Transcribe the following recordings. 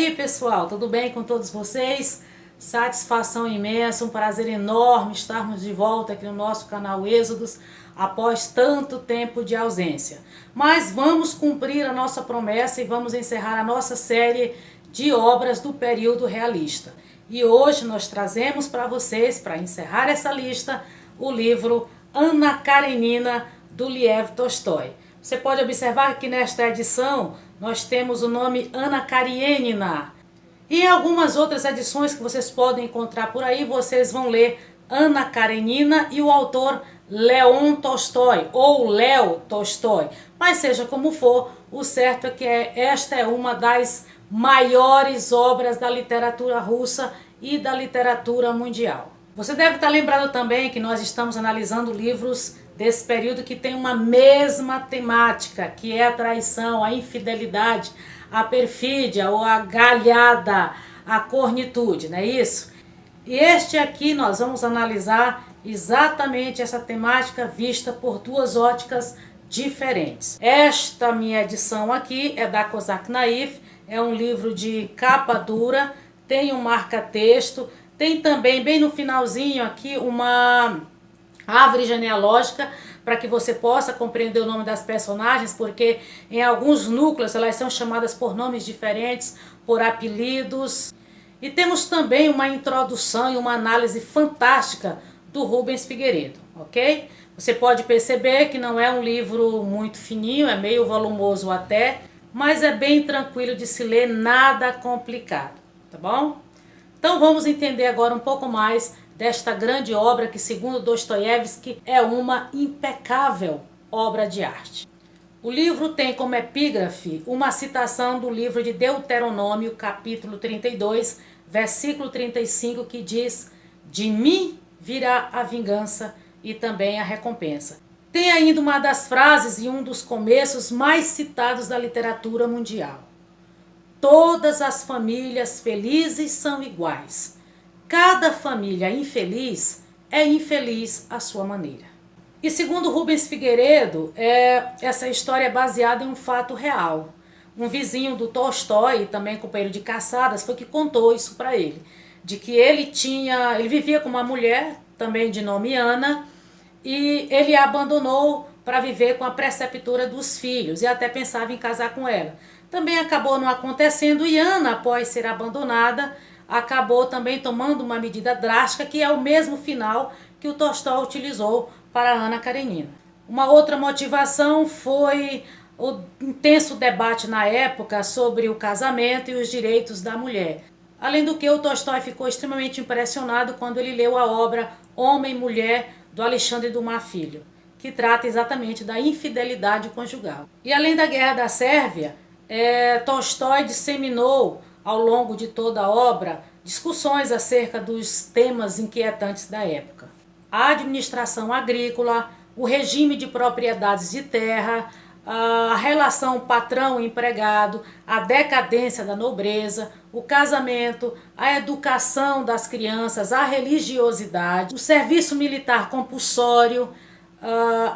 aí, pessoal, tudo bem com todos vocês? Satisfação imensa, um prazer enorme estarmos de volta aqui no nosso canal Êxodos após tanto tempo de ausência. Mas vamos cumprir a nossa promessa e vamos encerrar a nossa série de obras do período realista. E hoje nós trazemos para vocês, para encerrar essa lista, o livro Anna Karenina, do Lev Tolstói. Você pode observar que nesta edição nós temos o nome Anna Karenina. E em algumas outras edições que vocês podem encontrar por aí, vocês vão ler Anna Karenina e o autor Leon Tolstói, ou Leo Tolstói. Mas seja como for, o certo é que esta é uma das maiores obras da literatura russa e da literatura mundial. Você deve estar lembrado também que nós estamos analisando livros desse período que tem uma mesma temática, que é a traição, a infidelidade, a perfídia ou a galhada, a cornitude, não é isso? E este aqui nós vamos analisar exatamente essa temática vista por duas óticas diferentes. Esta minha edição aqui é da Kozak Naif, é um livro de capa dura, tem um marca-texto, tem também bem no finalzinho aqui uma árvore genealógica para que você possa compreender o nome das personagens, porque em alguns núcleos elas são chamadas por nomes diferentes, por apelidos. E temos também uma introdução e uma análise fantástica do Rubens Figueiredo, ok? Você pode perceber que não é um livro muito fininho, é meio volumoso até, mas é bem tranquilo de se ler, nada complicado, tá bom? Então vamos entender agora um pouco mais desta grande obra que, segundo Dostoiévski, é uma impecável obra de arte. O livro tem como epígrafe uma citação do livro de Deuteronômio, capítulo 32, versículo 35, que diz: "De mim virá a vingança e também a recompensa." Tem ainda uma das frases e um dos começos mais citados da literatura mundial: "Todas as famílias felizes são iguais. Cada família infeliz é infeliz à sua maneira." E segundo Rubens Figueiredo, essa história é baseada em um fato real. Um vizinho do Tolstói, também companheiro de caçadas, foi que contou isso para ele. De que ele vivia com uma mulher, também de nome Ana, e ele a abandonou para viver com a preceptora dos filhos e até pensava em casar com ela. Também acabou não acontecendo e Ana, após ser abandonada, acabou também tomando uma medida drástica, que é o mesmo final que o Tolstói utilizou para Anna Karenina. Uma outra motivação foi o intenso debate na época sobre o casamento e os direitos da mulher. Além do que, o Tolstói ficou extremamente impressionado quando ele leu a obra Homem e Mulher, do Alexandre Dumas Filho, que trata exatamente da infidelidade conjugal. E além da Guerra da Sérvia, Tolstói disseminou ao longo de toda a obra discussões acerca dos temas inquietantes da época: a administração agrícola, o regime de propriedades de terra, a relação patrão-empregado, a decadência da nobreza, o casamento, a educação das crianças, a religiosidade, o serviço militar compulsório,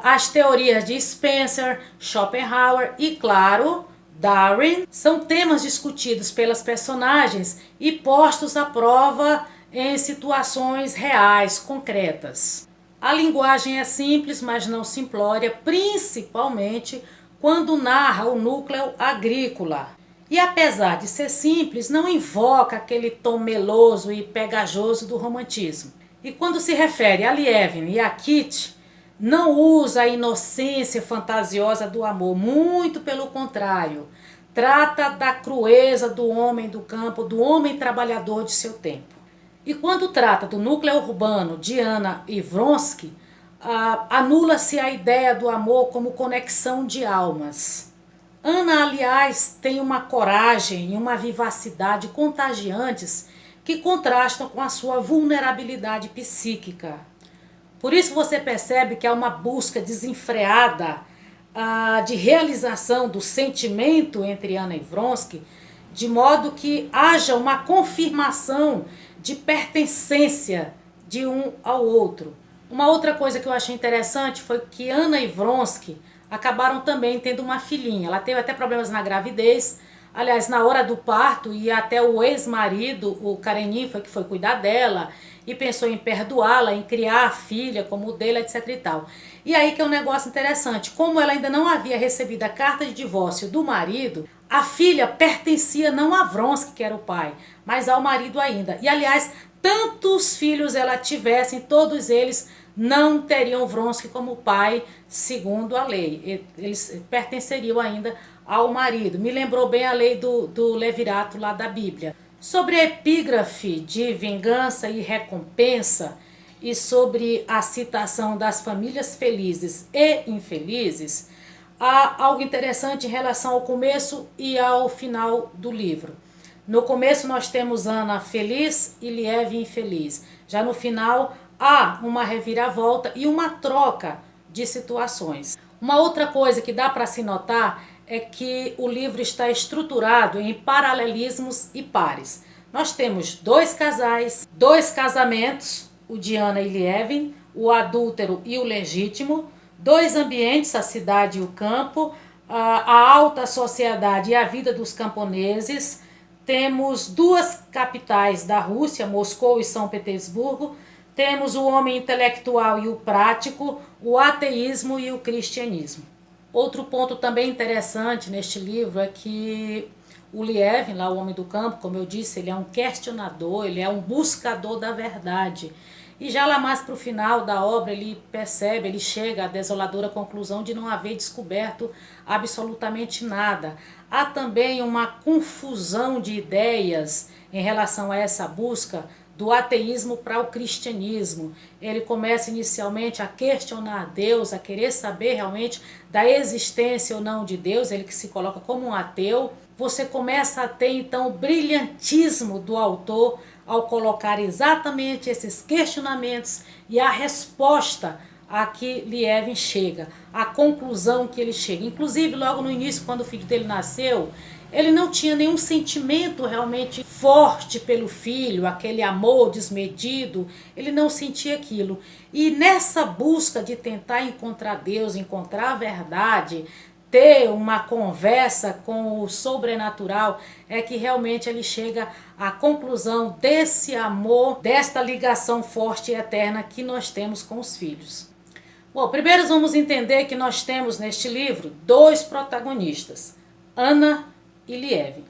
as teorias de Spencer, Schopenhauer e, claro, Darwin. São temas discutidos pelas personagens e postos à prova em situações reais, concretas. A linguagem é simples, mas não simplória, principalmente quando narra o núcleo agrícola. E apesar de ser simples, não invoca aquele tom meloso e pegajoso do romantismo. E quando se refere a Lievin e a Kitty, não usa a inocência fantasiosa do amor, muito pelo contrário. Trata da crueza do homem do campo, do homem trabalhador de seu tempo. E quando trata do núcleo urbano de Anna e Vronsky, anula-se a ideia do amor como conexão de almas. Anna, aliás, tem uma coragem e uma vivacidade contagiantes que contrastam com a sua vulnerabilidade psíquica. Por isso você percebe que há uma busca desenfreada de realização do sentimento entre Anna e Vronsky, de modo que haja uma confirmação de pertencência de um ao outro. Uma outra coisa que eu achei interessante foi que Anna e Vronsky acabaram também tendo uma filhinha. Ela teve até problemas na gravidez, Aliás, na hora do parto, e até o ex-marido, o Karenin, foi que foi cuidar dela e pensou em perdoá-la, em criar a filha como dele, etc e tal. E aí que é um negócio interessante, como ela ainda não havia recebido a carta de divórcio do marido, a filha pertencia não a Vronsky, que era o pai, mas ao marido ainda. E aliás, tantos filhos ela tivesse, todos eles não teriam Vronsky como pai, segundo a lei. Eles pertenceriam ainda ao marido. Me lembrou bem a lei do levirato lá da Bíblia. Sobre a epígrafe de vingança e recompensa e sobre a citação das famílias felizes e infelizes, há algo interessante em relação ao começo e ao final do livro. No começo nós temos Ana feliz e Liev infeliz. Já no final há uma reviravolta e uma troca de situações. Uma outra coisa que dá para se notar é que o livro está estruturado em paralelismos e pares. Nós temos dois casais, dois casamentos, o de Ana e Liev, o adúltero e o legítimo, dois ambientes, a cidade e o campo, a alta sociedade e a vida dos camponeses. Temos duas capitais da Rússia, Moscou e São Petersburgo. Temos o homem intelectual e o prático, o ateísmo e o cristianismo. Outro ponto também interessante neste livro é que o Liev, lá o homem do campo, como eu disse, ele é um questionador, ele é um buscador da verdade. E já lá mais para o final da obra ele percebe, ele chega à desoladora conclusão de não haver descoberto absolutamente nada. Há também uma confusão de ideias em relação a essa busca do ateísmo para o cristianismo. Ele começa inicialmente a questionar Deus, a querer saber realmente da existência ou não de Deus, ele que se coloca como um ateu. Você começa a ter então o brilhantismo do autor ao colocar exatamente esses questionamentos e a resposta a que Liev chega, a conclusão que ele chega. Inclusive, logo no início, quando o filho dele nasceu, ele não tinha nenhum sentimento realmente forte pelo filho, aquele amor desmedido, ele não sentia aquilo. E nessa busca de tentar encontrar Deus, encontrar a verdade, ter uma conversa com o sobrenatural, é que realmente ele chega à conclusão desse amor, desta ligação forte e eterna que nós temos com os filhos. Bom, primeiro vamos entender que nós temos neste livro dois protagonistas, Ana e Liev.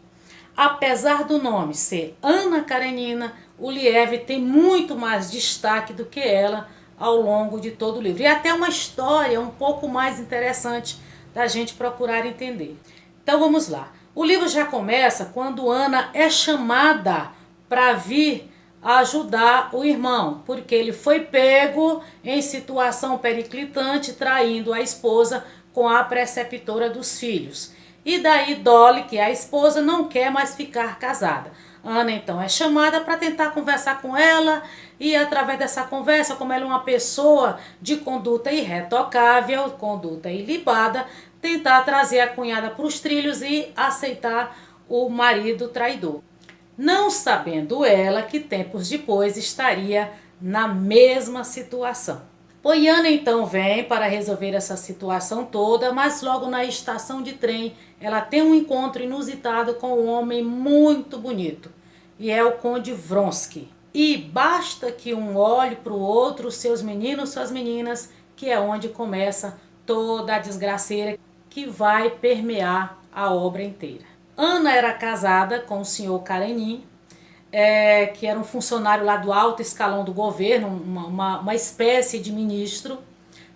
Apesar do nome ser Ana Karenina, o Liev tem muito mais destaque do que ela ao longo de todo o livro. E até uma história um pouco mais interessante da gente procurar entender. Então vamos lá. O livro já começa quando Ana é chamada para vir ajudar o irmão, porque ele foi pego em situação periclitante, traindo a esposa com a preceptora dos filhos. E daí Dolly, que é a esposa, não quer mais ficar casada. Ana então é chamada para tentar conversar com ela e através dessa conversa, como ela é uma pessoa de conduta irretocável, conduta ilibada, tentar trazer a cunhada para os trilhos e aceitar o marido traidor. Não sabendo ela que tempos depois estaria na mesma situação. Poiana então vem para resolver essa situação toda, mas logo na estação de trem ela tem um encontro inusitado com um homem muito bonito, e é o Conde Vronsky. E basta que um olhe para o outro, seus meninos, suas meninas, que é onde começa toda a desgraceira que vai permear a obra inteira. Ana era casada com o senhor Karenin, que era um funcionário lá do alto escalão do governo, uma espécie de ministro.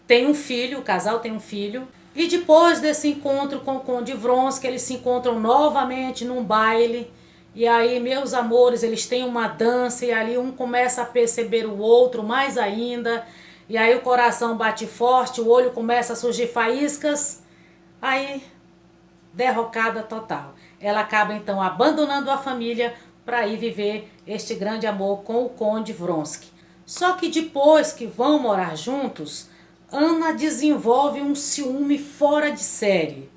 Tem um filho, o casal tem um filho. E depois desse encontro com o Conde Vronsky, eles se encontram novamente num baile. E aí, meus amores, eles têm uma dança e ali um começa a perceber o outro mais ainda. E aí o coração bate forte, o olho começa a surgir faíscas. Aí, derrocada total. Ela acaba então abandonando a família para ir viver este grande amor com o Conde Vronsky. Só que depois que vão morar juntos, Ana desenvolve um ciúme fora de série.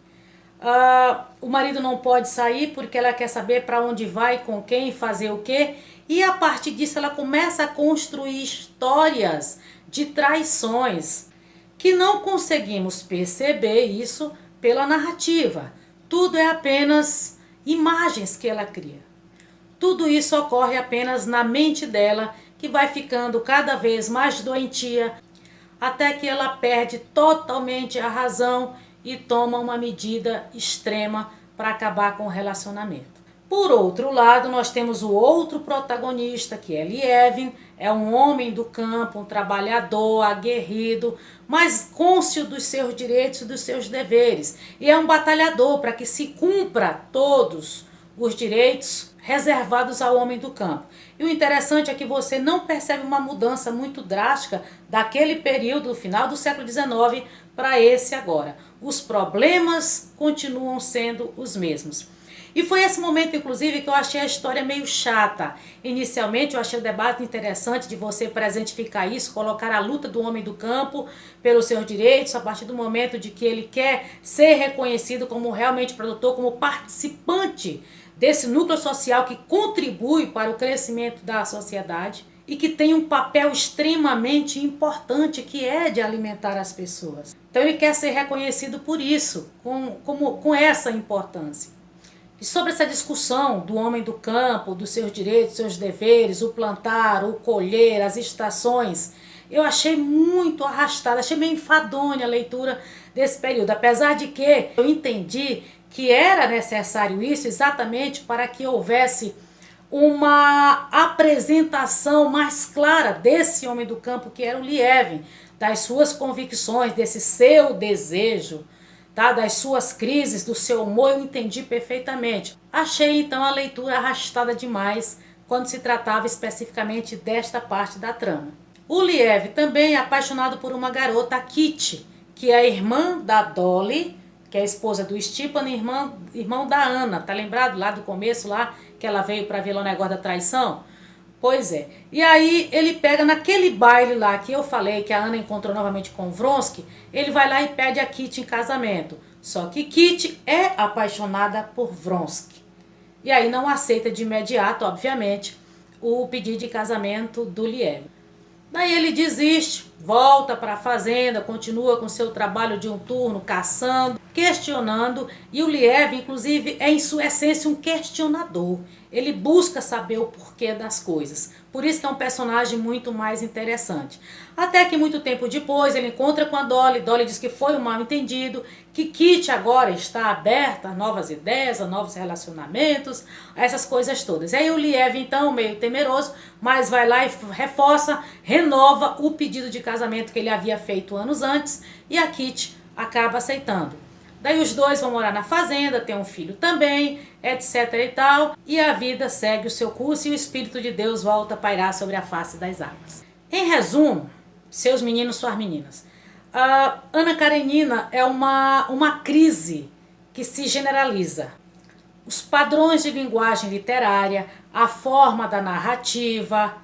O marido não pode sair porque ela quer saber para onde vai, com quem, fazer o quê. E a partir disso ela começa a construir histórias de traições que não conseguimos perceber isso pela narrativa. Tudo é apenas imagens que ela cria. Tudo isso ocorre apenas na mente dela, que vai ficando cada vez mais doentia, até que ela perde totalmente a razão e toma uma medida extrema para acabar com o relacionamento. Por outro lado, nós temos o outro protagonista, que é Lievin. É um homem do campo, um trabalhador, aguerrido, mas cônscio dos seus direitos e dos seus deveres. E é um batalhador para que se cumpra todos os direitos reservados ao homem do campo. E o interessante é que você não percebe uma mudança muito drástica daquele período, final do século XIX, para esse agora. Os problemas continuam sendo os mesmos. E foi esse momento, inclusive, que eu achei a história meio chata. Inicialmente, eu achei o debate interessante de você presentificar isso, colocar a luta do homem do campo pelos seus direitos, a partir do momento de que ele quer ser reconhecido como realmente produtor, como participante desse núcleo social que contribui para o crescimento da sociedade e que tem um papel extremamente importante, que é de alimentar as pessoas. Então ele quer ser reconhecido por isso, com essa importância. E sobre essa discussão do homem do campo, dos seus direitos, seus deveres, o plantar, o colher, as estações, eu achei muito arrastada, achei meio enfadonha a leitura desse período, apesar de que eu entendi que era necessário isso exatamente para que houvesse uma apresentação mais clara desse homem do campo que era o Lievin, das suas convicções, desse seu desejo, tá? Das suas crises, do seu humor, eu entendi perfeitamente. Achei então a leitura arrastada demais quando se tratava especificamente desta parte da trama. O Lievin também é apaixonado por uma garota, a Kitty, que é a irmã da Dolly, que é a esposa do Stepan, irmão da Ana. Tá lembrado lá do começo, lá que ela veio para ver o negócio da traição? Pois é. E aí ele pega naquele baile lá que eu falei que a Ana encontrou novamente com o Vronsky, ele vai lá e pede a Kitty em casamento. Só que Kitty é apaixonada por Vronsky. E aí não aceita de imediato, obviamente, o pedido de casamento do Lievin. Daí ele desiste, volta para a fazenda, continua com seu trabalho de um turno, caçando, questionando, e o Lievin, inclusive, é em sua essência um questionador. Ele busca saber o porquê das coisas. Por isso que é um personagem muito mais interessante. Até que muito tempo depois ele encontra com a Dolly. Dolly diz que foi um mal entendido, que Kitty agora está aberta a novas ideias, a novos relacionamentos, a essas coisas todas. Aí o Lievin, então, meio temeroso, mas vai lá e reforça, renova o pedido de casamento que ele havia feito anos antes, e a Kitty acaba aceitando. Daí os dois vão morar na fazenda, tem um filho também, etc e tal. E a vida segue o seu curso e o Espírito de Deus volta a pairar sobre a face das águas. Em resumo, seus meninos, suas meninas, a Anna Karenina é uma crise que se generaliza. Os padrões de linguagem literária, a forma da narrativa,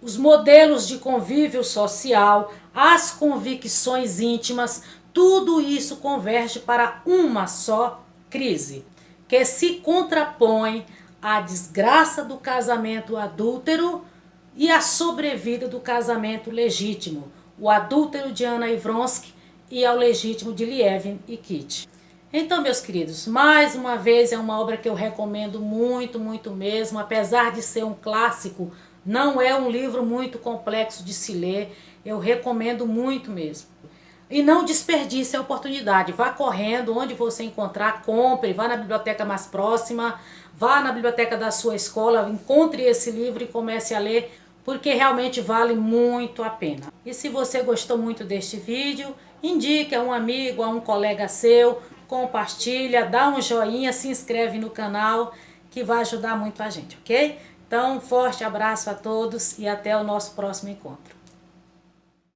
os modelos de convívio social, as convicções íntimas, tudo isso converge para uma só crise, que se contrapõe à desgraça do casamento adúltero e à sobrevida do casamento legítimo, o adúltero de Anna e Vronsky e ao legítimo de Lievin e Kitty. Então, meus queridos, mais uma vez é uma obra que eu recomendo muito, muito mesmo, apesar de ser um clássico, não é um livro muito complexo de se ler, eu recomendo muito mesmo. E não desperdice a oportunidade, vá correndo, onde você encontrar, compre, vá na biblioteca mais próxima, vá na biblioteca da sua escola, encontre esse livro e comece a ler, porque realmente vale muito a pena. E se você gostou muito deste vídeo, indique a um amigo, a um colega seu, compartilha, dá um joinha, se inscreve no canal, que vai ajudar muito a gente, ok? Então, um forte abraço a todos e até o nosso próximo encontro.